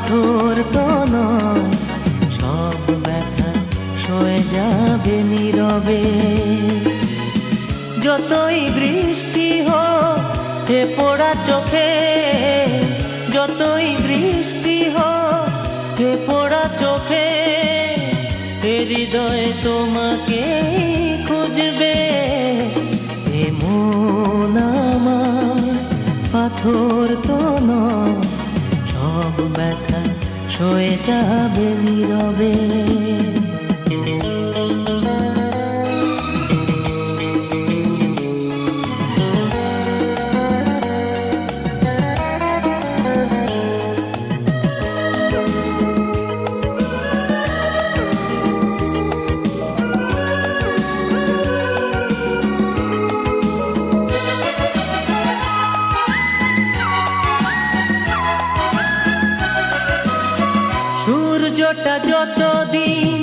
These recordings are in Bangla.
পাথর তো নয়, সব ব্যথা সয়ে যাবে নীরবে। যতই বৃষ্টি হোক হে পোড়া চোখে, যতই বৃষ্টি হোক হে পোড়া চোখে, এ হৃদয়ে তোমাকে খুঁজবে। এ মন আমার পাথর তো নয়, সব ব্যথা সয়ে যাবে নীরবে। সূর্যটা যতদিন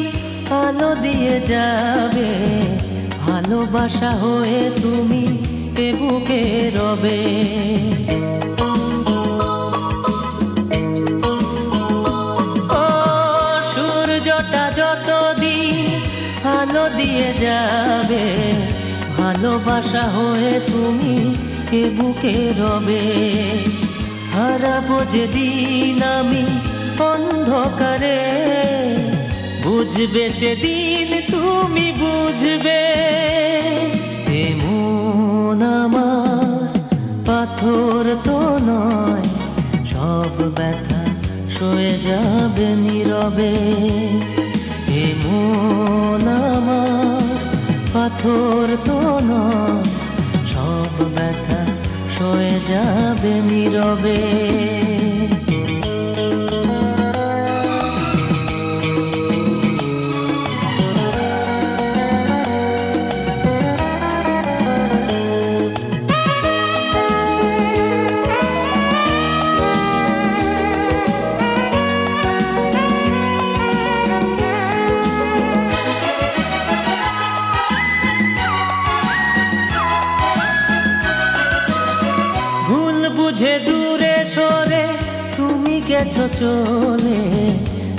আলো দিয়ে যাবে, ভালোবাসা হয়ে তুমি এ বুকে রবে। ও সূর্যটা যতদিন আলো দিয়ে যাবে, ভালোবাসা হয়ে তুমি এ বুকে রবে। হারাবো যেদিন আমি অন্ধকারে, বুঝবে সেদিন তুমি বুঝবে। এ মন আমার পাথর তো নয়, সব ব্যথা সয়ে যাবে নীরবে। এ মন আমার পাথর তো নয়, সব ব্যথা সয়ে যাবে নীরবে। বুঝে দূরে সরে তুমি গেছো চলে,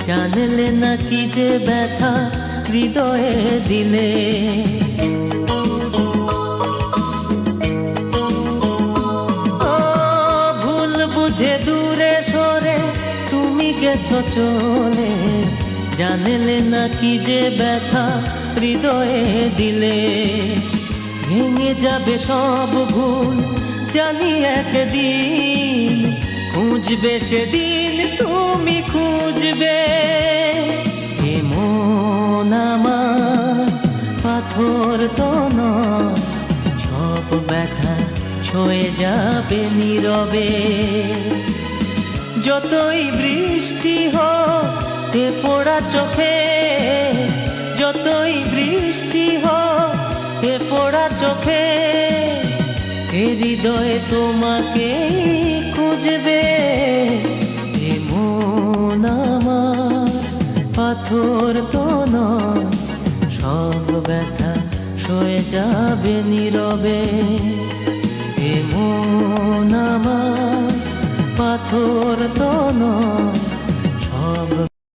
জানলে না কি যে ব্যথা হৃদয়ে দিলে। ও ভুল বুঝে দূরে সরে তুমি গেছো চলে, জানলে না কি যে ব্যথা হৃদয়ে দিলে। ভেঙে যাবে সব ভুল জানি একদিন, খুঁজবে সেদিন তুমি খুঁজবে। এ মন আমার পাথর তো নয়, সব ব্যথা সয়ে যাবে নীরবে। যতই বৃষ্টি হোক এ পোড়া চোখে, যতই বৃষ্টি হোক এ পোড়া চোখে, এ হৃদয়ে তোমাকে খুঁজবে। এ মন আমার পাথর তো নয়, সব ব্যথা সয়ে যাবে নীরবে। এ মন আমার পাথর তো নয়,